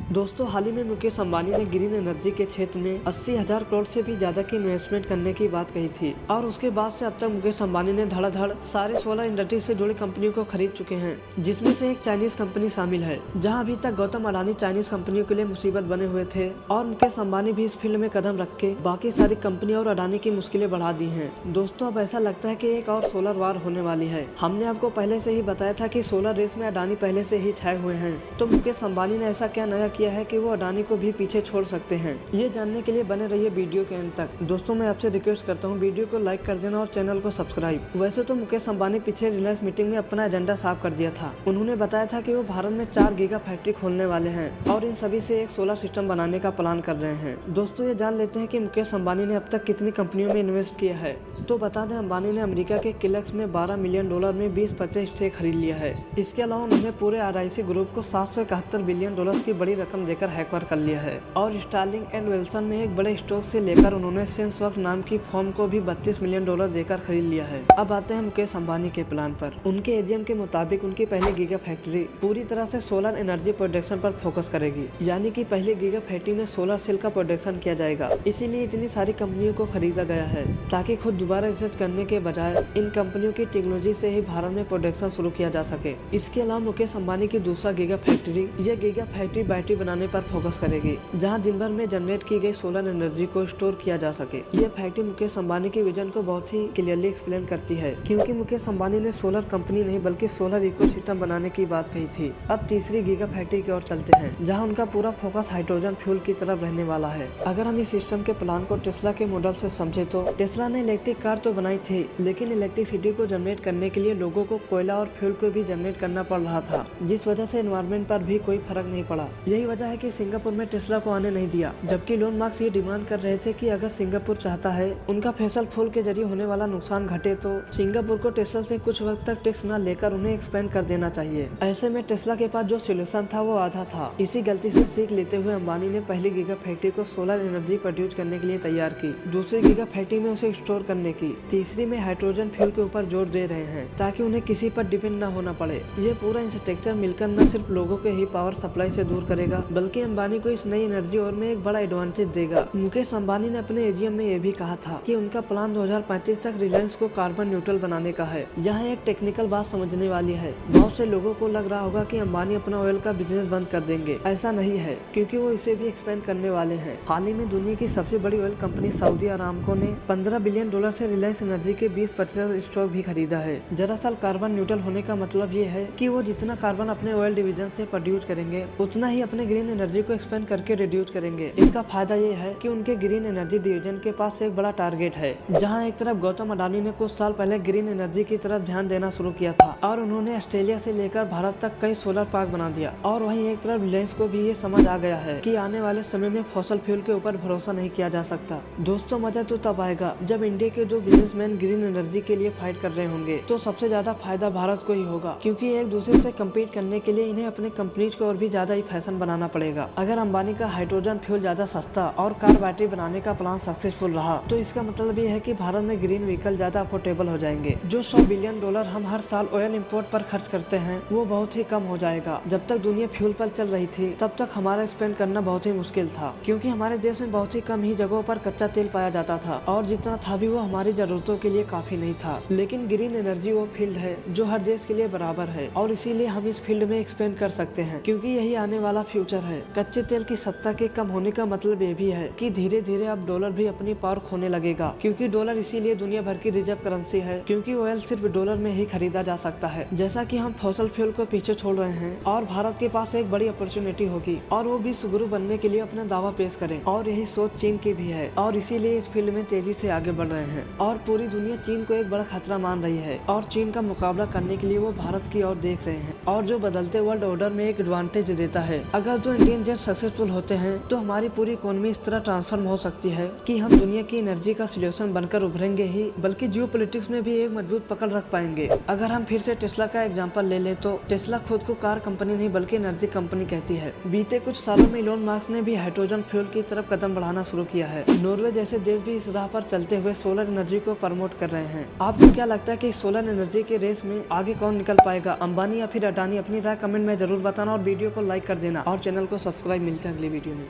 दोस्तों, हाल ही में मुकेश अंबानी ने ग्रीन एनर्जी के क्षेत्र में 80,000 करोड़ से भी ज्यादा की इन्वेस्टमेंट करने की बात कही थी और उसके बाद से अब तक मुकेश अंबानी ने धड़ाधड़ सारे सोलर इंडस्ट्री से जुड़ी कंपनियों को खरीद चुके हैं, जिसमें से एक चाइनीज कंपनी शामिल है। जहां अभी तक गौतम अडानी चाइनीज कंपनियों के लिए मुसीबत बने हुए थे और मुकेश अंबानी भी इस फील्ड में कदम रख के बाकी सारी कंपनी और अडानी की मुश्किलें बढ़ा दी है। दोस्तों, अब ऐसा लगता है की एक और सोलर वार होने वाली है। हमने आपको पहले से ही बताया था की सोलर रेस में अडानी पहले से ही छाए हुए हैं, तो मुकेश अंबानी ने ऐसा क्या नया किया है कि वो अडानी को भी पीछे छोड़ सकते हैं। ये जानने के लिए बने रहिए वीडियो के अंत तक। दोस्तों, मैं आपसे रिक्वेस्ट करता हूँ वीडियो को लाइक कर देना और चैनल को सब्सक्राइब। वैसे तो मुकेश अंबानी पिछले रिलायंस मीटिंग में अपना एजेंडा साफ कर दिया था। उन्होंने बताया था कि वो भारत में 4 गीगा फैक्ट्री खोलने वाले हैं और इन सभी से एक सोलर सिस्टम बनाने का प्लान कर रहे हैं। दोस्तों, ये जान लेते हैं कि मुकेश अंबानी ने अब तक कितनी कंपनियों में इन्वेस्ट किया है। तो बता दें, अंबानी ने अमेरिका के किलेक्स में $12 मिलियन में 20% स्टेक खरीद लिया है। इसके अलावा उन्होंने पूरे RIC ग्रुप को $771 बिलियन की बड़ी रकम देकर हैकवर कर लिया है और स्टार्लिंग एंड विल्सन में एक बड़े स्टॉक से लेकर उन्होंने सेंसवर्क्स नाम की फर्म को भी $32 मिलियन देकर खरीद लिया है। अब आते हैं मुकेश अंबानी के प्लान पर। उनके एजीएम के मुताबिक उनकी पहली गीगा फैक्ट्री पूरी तरह से सोलर एनर्जी प्रोडक्शन पर फोकस करेगी, यानी कि पहली गीगा फैक्ट्री में सोलर सेल का प्रोडक्शन किया जाएगा। इसीलिए इतनी सारी कंपनियों को खरीदा गया है ताकि खुद दोबारा रिसर्च करने के बजाय इन कंपनियों की टेक्नोलॉजी से ही भारत में प्रोडक्शन शुरू किया जा सके। इसके अलावा मुकेश अंबानी की दूसरा गीगा फैक्ट्री, यह गीगा फैक्ट्री बैटरी बनाने पर फोकस करेगी, जहां दिन भर में जनरेट की गई सोलर एनर्जी को स्टोर किया जा सके। यह फैक्ट्री मुकेश अंबानी के विजन को बहुत ही क्लियरली एक्सप्लेन करती है, क्योंकि मुकेश अंबानी ने सोलर कंपनी नहीं बल्कि सोलर इकोसिस्टम बनाने की बात कही थी। अब तीसरी गीगा फैक्ट्री की ओर चलते हैं, जहां उनका पूरा फोकस हाइड्रोजन फ्यूल की तरफ रहने वाला है। अगर हम इस सिस्टम के प्लान को टेस्ला के मॉडल से समझे तो टेस्ला ने इलेक्ट्रिक कार तो बनाई थी, लेकिन इलेक्ट्रिसिटी को जनरेट करने के लिए लोगों को कोयला और फ्यूल को भी जनरेट करना पड़ रहा था, जिस वजह से एनवायरमेंट पर भी कोई फर्क नहीं पड़ा। यही वजह है कि सिंगापुर में टेस्ला को आने नहीं दिया, जबकि इलोन मस्क ये डिमांड कर रहे थे कि अगर सिंगापुर चाहता है उनका फैसल फूल के जरिए होने वाला नुकसान घटे तो सिंगापुर को टेस्ला से कुछ वक्त तक टैक्स न लेकर उन्हें एक्सपेंड कर देना चाहिए। ऐसे में टेस्ला के पास जो सोल्यूशन था वो आधा था। इसी गलती से सीख लेते हुए अंबानी ने पहली गीगा फैक्ट्री को सोलर एनर्जी प्रोड्यूस करने के लिए तैयार की, दूसरी गीगा फैक्ट्री में उसे स्टोर करने की, तीसरी में हाइड्रोजन फ्यूल के ऊपर जोर दे रहे हैं ताकि उन्हें किसी पर डिपेंड न होना पड़े। ये पूरा इंफ्रास्ट्रक्चर मिलकर न सिर्फ लोगों के ही पावर सप्लाई से दूर करेगा, बल्कि अंबानी को इस नई एनर्जी और में एक बड़ा एडवांटेज देगा। मुकेश अंबानी ने अपने एजीएम में यह भी कहा था कि उनका प्लान 2035 तक रिलायंस को कार्बन न्यूट्रल बनाने का है। यहाँ एक टेक्निकल बात समझने वाली है। बहुत से लोगों को लग रहा होगा कि अंबानी अपना ऑयल का बिजनेस बंद कर देंगे। ऐसा नहीं है, क्योंकि वो इसे भी एक्सपेंड करने वाले हैं। हाल ही में दुनिया की सबसे बड़ी ऑयल कंपनी सऊदी अरामको ने $15 बिलियन से रिलायंस एनर्जी के 20% स्टॉक भी खरीदा है। दरअसल कार्बन न्यूट्रल होने का मतलब ये है कि वो जितना कार्बन अपने ऑयल डिवीजन से प्रोड्यूस करेंगे उतना ही अपने ग्रीन एनर्जी को एक्सपेंड करके रिड्यूस करेंगे। इसका फायदा ये है कि उनके ग्रीन एनर्जी डिवीजन के पास एक बड़ा टारगेट है। जहां एक तरफ गौतम अडानी ने कुछ साल पहले ग्रीन एनर्जी की तरफ ध्यान देना शुरू किया था और उन्होंने ऑस्ट्रेलिया से लेकर भारत तक कई सोलर पार्क बना दिया, और वहीं एक तरफ रिलायंस को भी ये समझ आ गया है कि आने वाले समय में फॉसल फ्यूल के ऊपर भरोसा नहीं किया जा सकता। दोस्तों, मजा तो तब आएगा जब इंडिया के दो बिजनेसमैन ग्रीन एनर्जी के लिए फाइट कर रहे होंगे, तो सबसे ज्यादा फायदा भारत को ही होगा, क्योंकि एक दूसरे से कम्पीट करने के लिए इन्हें अपने कंपनीज को और भी ज्यादा ही फैशन बनाना पड़ेगा। अगर अंबानी का हाइड्रोजन फ्यूल ज्यादा सस्ता और कार बैटरी बनाने का प्लान सक्सेसफुल रहा तो इसका मतलब ये है कि भारत में ग्रीन व्हीकल ज्यादा अफोर्डेबल हो जाएंगे। जो $100 बिलियन हम हर साल ऑयल इंपोर्ट पर खर्च करते हैं वो बहुत ही कम हो जाएगा। जब तक दुनिया फ्यूल पर चल रही थी तब तक हमारा स्पेंड करना बहुत ही मुश्किल था, क्योंकि हमारे देश में बहुत ही कम ही जगहों पर कच्चा तेल पाया जाता था और जितना था भी वो हमारी जरूरतों के लिए काफी नहीं था। लेकिन ग्रीन एनर्जी वो फील्ड है जो हर देश के लिए बराबर है और इसीलिए हम इस फील्ड में एक्सपेंड कर सकते हैं, क्योंकि यही आने वाला फ्यूचर है। कच्चे तेल की सत्ता के कम होने का मतलब ये भी है कि धीरे धीरे अब डॉलर भी अपनी पावर खोने लगेगा, क्योंकि डॉलर इसीलिए दुनिया भर की रिजर्व करेंसी है, क्योंकि ऑयल सिर्फ डॉलर में ही खरीदा जा सकता है। जैसा कि हम फॉसल फ्यूल को पीछे छोड़ रहे हैं और भारत के पास एक बड़ी अपॉर्चुनिटी होगी और वो विश्व गुरु बनने के लिए अपना दावा पेश करें, और यही सोच चीन की भी है और इसीलिए इस फील्ड में तेजी से आगे बढ़ रहे हैं और पूरी दुनिया चीन को एक बड़ा खतरा मान रही है और चीन का मुकाबला करने के लिए वो भारत की ओर देख रहे हैं और जो बदलते वर्ल्ड ऑर्डर में एक एडवांटेज देता है। अगर जो इंडियन जेट सक्सेसफुल होते हैं तो हमारी पूरी इकोनॉमी इस तरह ट्रांसफॉर्म हो सकती है कि हम दुनिया की एनर्जी का सोल्यूशन बनकर उभरेंगे ही, बल्कि जियोपॉलिटिक्स में भी एक मजबूत पकड़ रख पाएंगे। अगर हम फिर से टेस्ला का एग्जांपल ले लें तो टेस्ला खुद को कार कंपनी नहीं बल्कि एनर्जी कंपनी कहती है। बीते कुछ सालों में इलोन मस्क ने भी हाइड्रोजन फ्यूल की तरफ कदम बढ़ाना शुरू किया है। नॉर्वे जैसे देश भी इस राह पर चलते हुए सोलर एनर्जी को प्रमोट कर रहे हैं। आपको क्या लगता है कि सोलर एनर्जी के रेस में आगे कौन निकल पाएगा, अंबानी या फिर अडानी? अपनी राय कमेंट में जरूर बताना और वीडियो को लाइक कर देना और और चैनल को सब्सक्राइब। मिलते हैं अगली वीडियो में।